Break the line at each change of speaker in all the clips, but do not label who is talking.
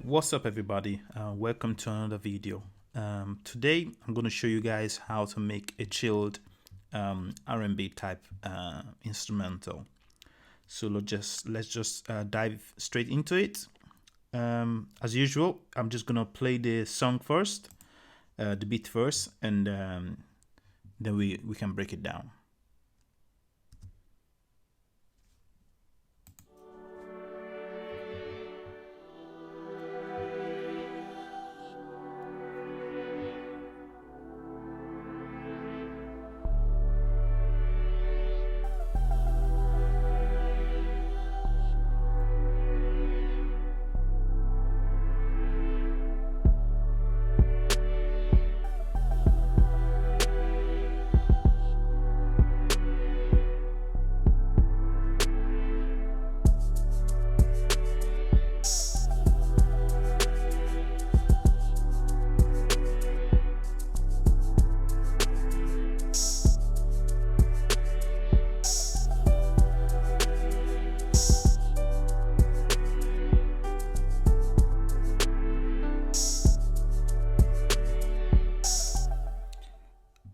What's up everybody, welcome to another video. Today I'm going to show you guys how to make a chilled R&B type instrumental. So let's just dive straight into it. As usual, I'm just going to play the song first, the beat first, and then we can break it down.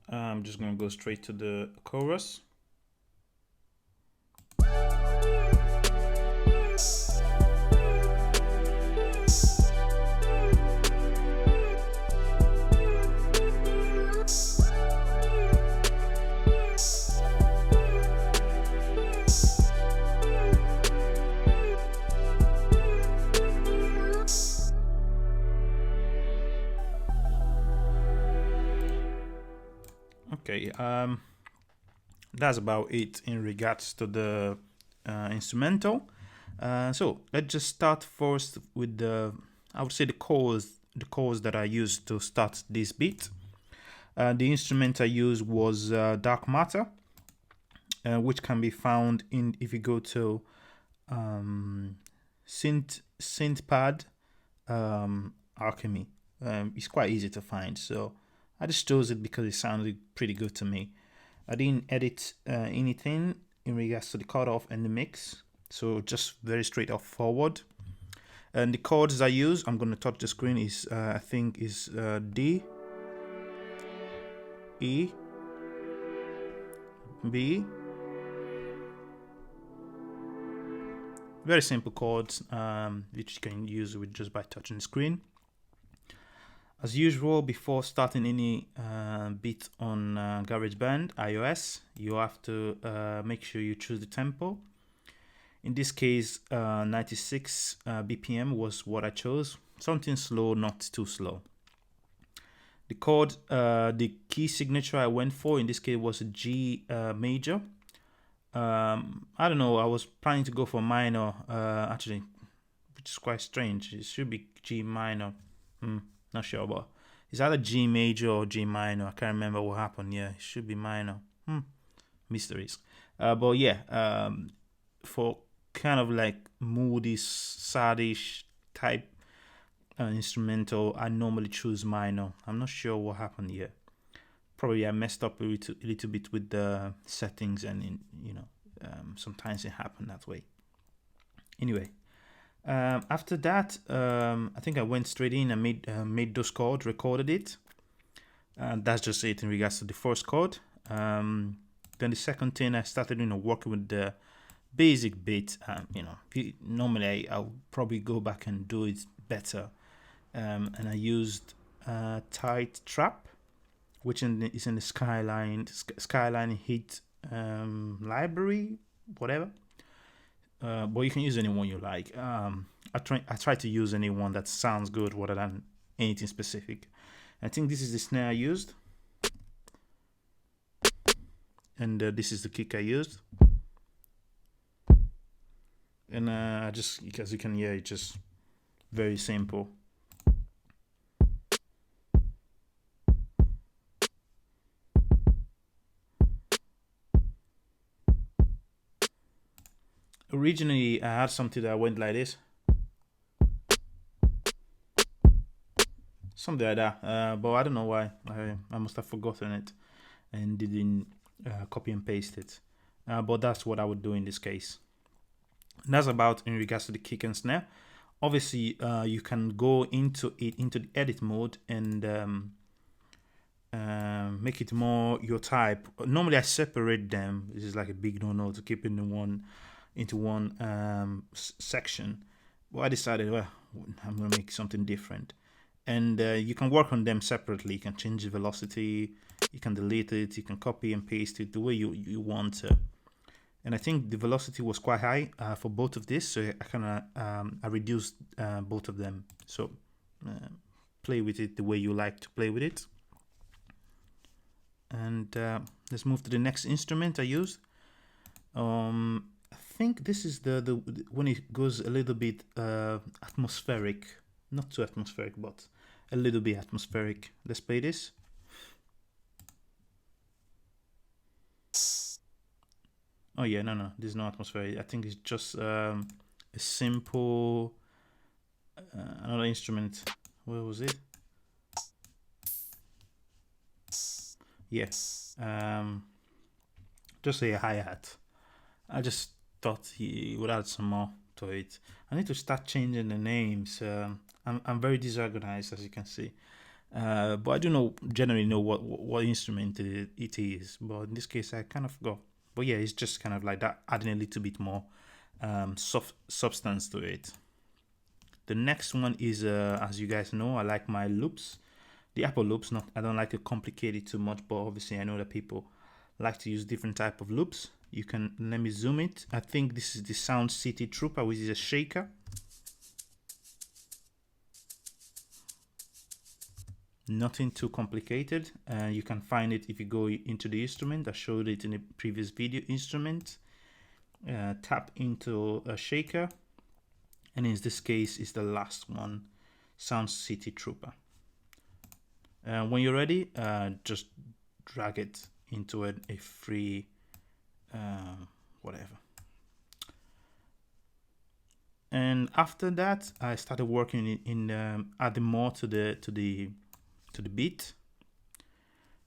I'm just going to go straight to the chorus. Okay, that's about it in regards to the instrumental. So let's just start first with I would say the chords that I used to start this beat. The instrument I used was Dark Matter, which can be found in, if you go to synthpad Alchemy. It's quite easy to find, so I just chose it because it sounded pretty good to me. I didn't edit anything in regards to the cutoff and the mix, so just very straight off forward. And the chords I use, I'm going to touch the screen, is I think is D, E, B. Very simple chords, which you can use with just by touching the screen. As usual, before starting any beat on GarageBand iOS, you have to make sure you choose the tempo. In this case, 96 BPM was what I chose. Something slow, not too slow. The chord, the key signature I went for in this case was a G major. I don't know, I was planning to go for minor, actually, which is quite strange. It should be G minor. Not sure, but it's either G major or G minor. I can't remember what happened. Yeah, it should be minor. Mysteries. But yeah, for kind of like moody, saddish type instrumental, I normally choose minor. I'm not sure what happened here. Probably I messed up a little bit with the settings, and sometimes it happened that way. Anyway. After that, I think I went straight in and made those chords, recorded it. That's just it in regards to the first chord. Then the second thing, I started working with the basic beat. Normally I'll probably go back and do it better. And I used Tight Trap, which is in the Skyline Hit library, whatever. But you can use any one you like. I try to use any one that sounds good rather than anything specific. I think this is the snare I used, and this is the kick I used. And just, as you can hear, it's just very simple. Originally, I had something that went like this, something like that. But I don't know why. I must have forgotten it and didn't copy and paste it. But that's what I would do in this case. And that's about in regards to the kick and snare. Obviously, you can go into the edit mode and make it more your type. Normally, I separate them. This is like a big no-no to keep into one section. But I decided, well, I'm gonna make something different, and you can work on them separately. You can change the velocity, you can delete it, you can copy and paste it the way you want to. And I think the velocity was quite high for both of this, so I kind of I reduced both of them. So play with it the way you like to play with it. And let's move to the next instrument I used. I think this is the when it goes a little bit atmospheric, not too atmospheric, but a little bit atmospheric. Let's play this. Oh yeah, no, this is not atmospheric. I think it's just a simple another instrument. Where was it? Yes, just a hi-hat. I just thought he would add some more to it. I need to start changing the names. I'm very disorganized, as you can see. But I do generally know what instrument it is. But in this case, I kind of forgot. But yeah, it's just kind of like that, adding a little bit more substance to it. The next one is, as you guys know, I like my loops. The Apple loops. I don't like to complicate it too much, but obviously I know that people like to use different type of loops. You can, let me zoom it. I think this is the Sound City Trooper, which is a shaker. Nothing too complicated. You can find it if you go into the instrument. I showed it in a previous video. Instrument, tap into a shaker, and in this case is the last one, Sound City Trooper. When you're ready, just drag it into a free whatever. And after that, I started working in adding more to the beat,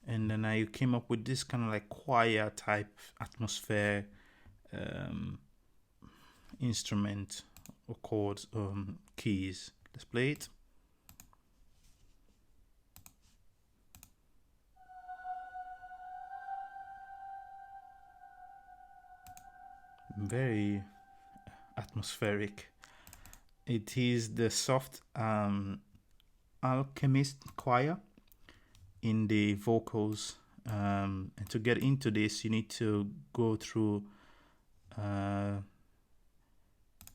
and then I came up with this kind of like choir type atmosphere instrument or chords, keys. Let's play it. Very atmospheric. It is the soft Alchemist choir in the vocals, and to get into this you need to go through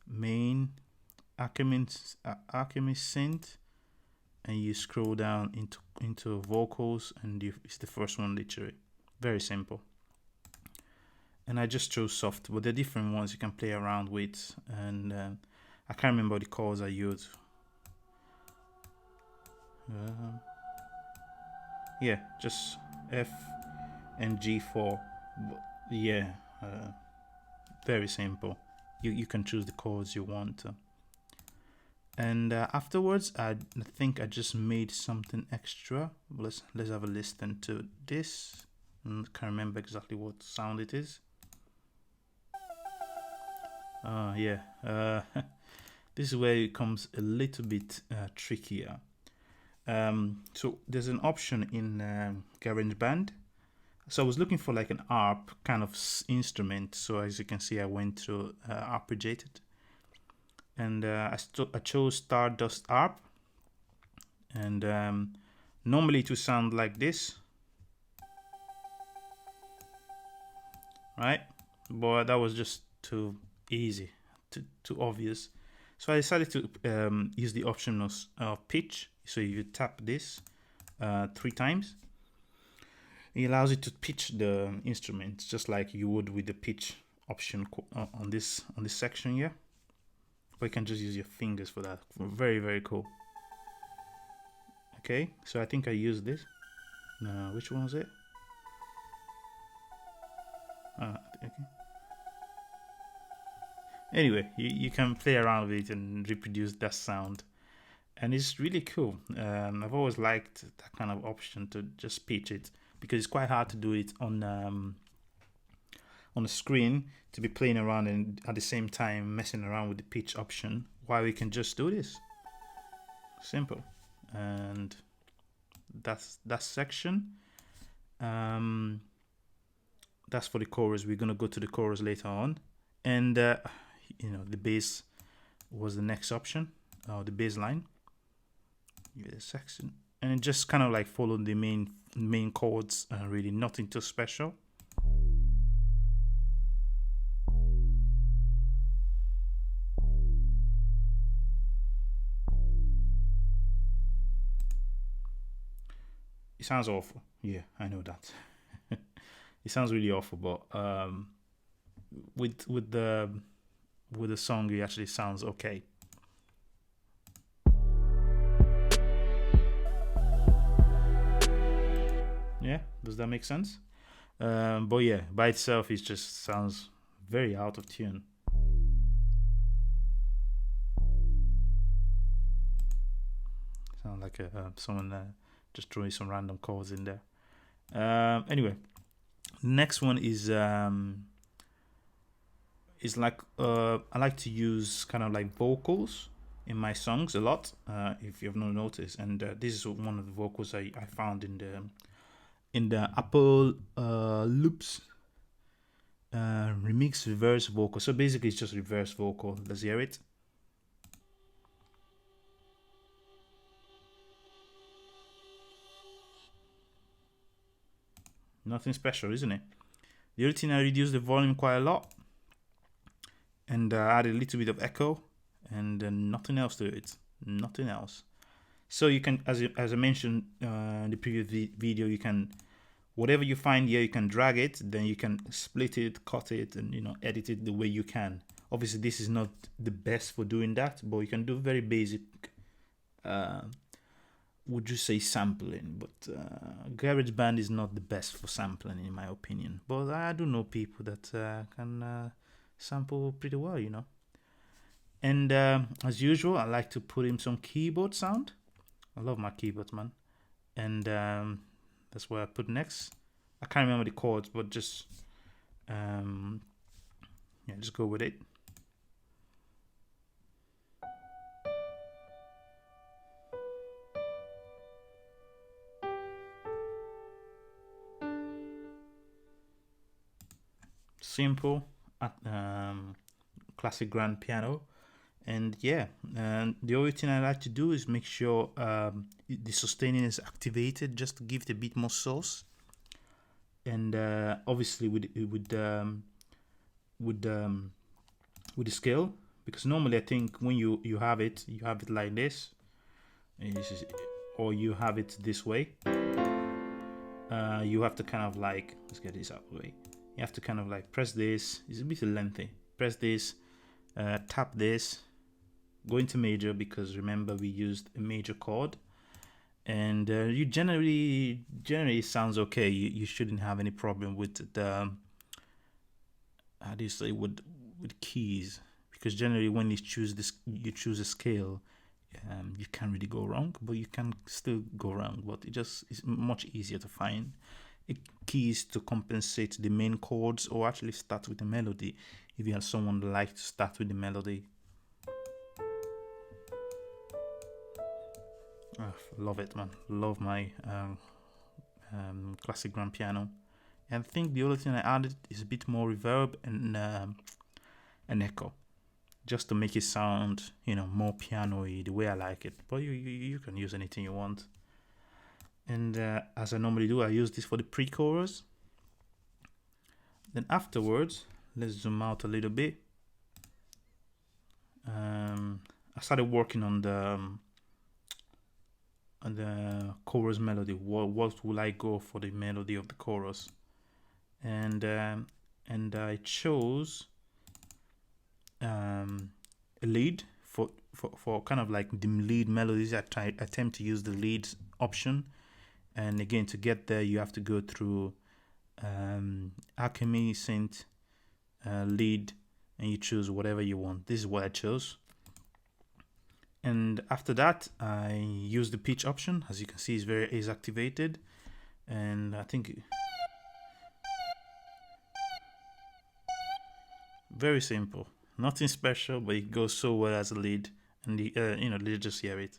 main Alchemist synth, and you scroll down into vocals, and it's the first one literally. Very simple. And I just chose soft, but the different ones you can play around with, and I can't remember the chords I used. Yeah, just F and G4. Yeah, very simple. You can choose the chords you want. And afterwards, I think I just made something extra. Let's have a listen to this. I can't remember exactly what sound it is. Yeah, this is where it becomes a little bit trickier. So there's an option in GarageBand. So I was looking for like an ARP kind of instrument. So as you can see, I went to arpeggiated, and I chose Stardust ARP. And normally it would sound like this, right? But that was just too easy, too obvious. So I decided to use the option of pitch. So you tap this 3 times. It allows you to pitch the instrument just like you would with the pitch option on this section here. But you can just use your fingers for that. Very, very cool. Okay, so I think I used this. No, which one was it? Okay. Anyway, you can play around with it and reproduce that sound, and it's really cool. I've always liked that kind of option to just pitch it, because it's quite hard to do it on the screen, to be playing around and at the same time messing around with the pitch option why we can just do this. Simple. And that's that section. That's for the chorus. We're gonna go to the chorus later on. And you know, the bass was the next option, or the bass line. Give it a section, and it just kind of like followed the main chords, really nothing too special. It sounds awful. Yeah, I know that. It sounds really awful, but with the song, it actually sounds okay. Yeah, does that make sense? But yeah, by itself, it just sounds very out of tune. Sound like someone just throwing some random chords in there. Anyway, next one is like I like to use kind of like vocals in my songs a lot. If you have not noticed, and this is one of the vocals I found in the Apple Loops remix reverse vocal. So basically, it's just reverse vocal. Let's hear it. Nothing special, isn't it? The other thing, I reduced the volume quite a lot and added a little bit of echo, and nothing else to it. Nothing else. So you can, as I mentioned in the previous video, you can, whatever you find here, you can drag it, then you can split it, cut it, and edit it the way you can. Obviously, this is not the best for doing that, but you can do very basic. Would you say sampling? But GarageBand is not the best for sampling, in my opinion. But I do know people that can sample pretty well, And as usual, I like to put in some keyboard sound. I love my keyboards, man. And that's what I put next. I can't remember the chords, but just just go with it. Simple, classic grand piano. And yeah, and the only thing I like to do is make sure the sustaining is activated, just to give it a bit more sauce. And obviously with the scale, because normally I think when you have it like this, or you have it this way. You have to kind of like, let's get this out of the way. You have to kind of like press this. It's a bit lengthy. Press this, tap this, go into major, because remember we used a major chord, and you generally sounds okay. You shouldn't have any problem with the how do you say, with keys, because generally when you choose a scale, you can't really go wrong, but you can still go wrong. But it's much easier to find keys to compensate the main chords, or actually start with the melody if you have someone that likes to start with the melody. Oh, love it, man. Love my classic grand piano. And I think the only thing I added is a bit more reverb and an echo, just to make it sound more piano-y, the way I like it. But you can use anything you want. And as I normally do, I use this for the pre-chorus. Then afterwards, let's zoom out a little bit. I started working on the chorus melody. What will I go for the melody of the chorus? And I chose a lead for kind of like the lead melodies. I attempt to use the lead option. And again, to get there, you have to go through Alchemy Synth lead, and you choose whatever you want. This is what I chose. And after that, I use the pitch option. As you can see, it's activated, and I think very simple. Nothing special, but it goes so well as a lead, and the let's just hear it.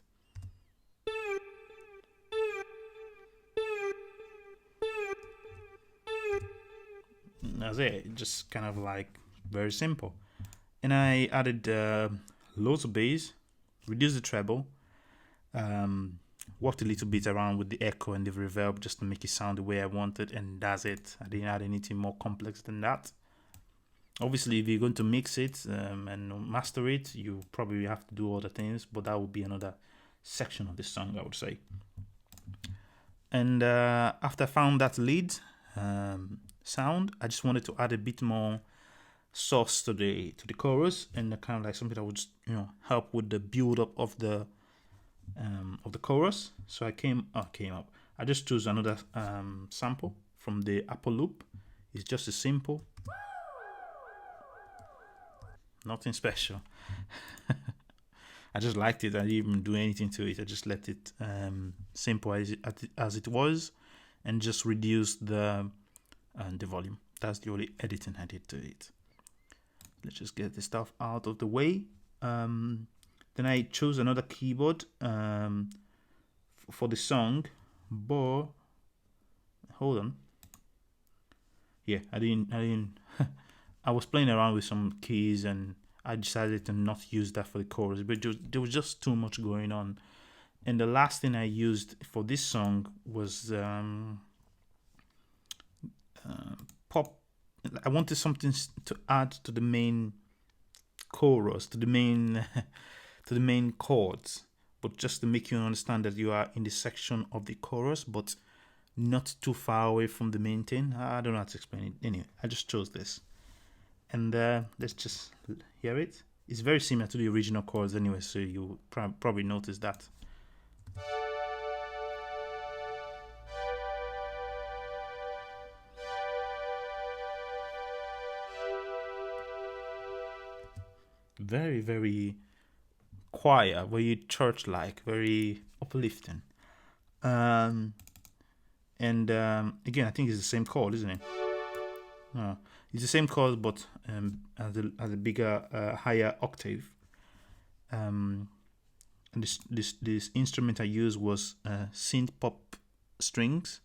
That's it. Just kind of like very simple. And I added loads of bass, reduced the treble, worked a little bit around with the echo and the reverb just to make it sound the way I wanted, and that's it. I didn't add anything more complex than that. Obviously, if you're going to mix it and master it, you probably have to do other things, but that would be another section of the song, I would say. And after I found that lead sound, I just wanted to add a bit more sauce to the chorus, and kind of like something that would help with the build up of the chorus. So I came up. I just chose another sample from the Apple loop. It's just a simple, nothing special. I just liked it. I didn't even do anything to it. I just let it simple as it was, and just reduced the volume. That's the only editing I did to it. Let's just get the stuff out of the way. Then I chose another keyboard for the song, but hold on. Yeah, I didn't. I was playing around with some keys, and I decided to not use that for the chorus, but there was just too much going on. And the last thing I used for this song was pop. I wanted something to add to the main chorus, to the main chords, but just to make you understand that you are in the section of the chorus, but not too far away from the main thing. I don't know how to explain it. Anyway, I just chose this, and let's just hear it. It's very similar to the original chords anyway, so you probably notice that. Very, very quiet, very church-like, very uplifting. And again, I think it's the same chord, isn't it? No, it's the same chord, but as a bigger, higher octave. And this instrument I used was synth pop strings.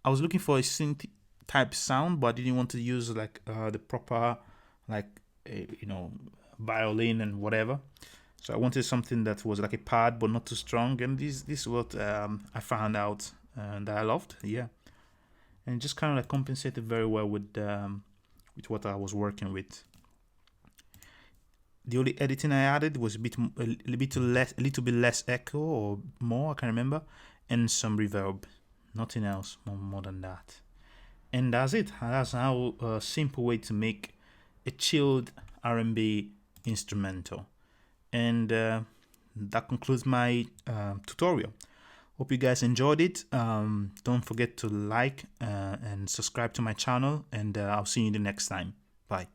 I was looking for a synth type sound, but I didn't want to use like the proper violin and whatever. So I wanted something that was like a pad but not too strong, and this is what I found out that I loved. Yeah, and it just kind of like compensated very well with what I was working with. The only editing I added was a little bit less echo or more, I can't remember, and some reverb. Nothing else more than that. And that's it. That's how a simple way to make a chilled R&B instrumental. And that concludes my tutorial. Hope you guys enjoyed it. Don't forget to like and subscribe to my channel, and I'll see you the next time. Bye.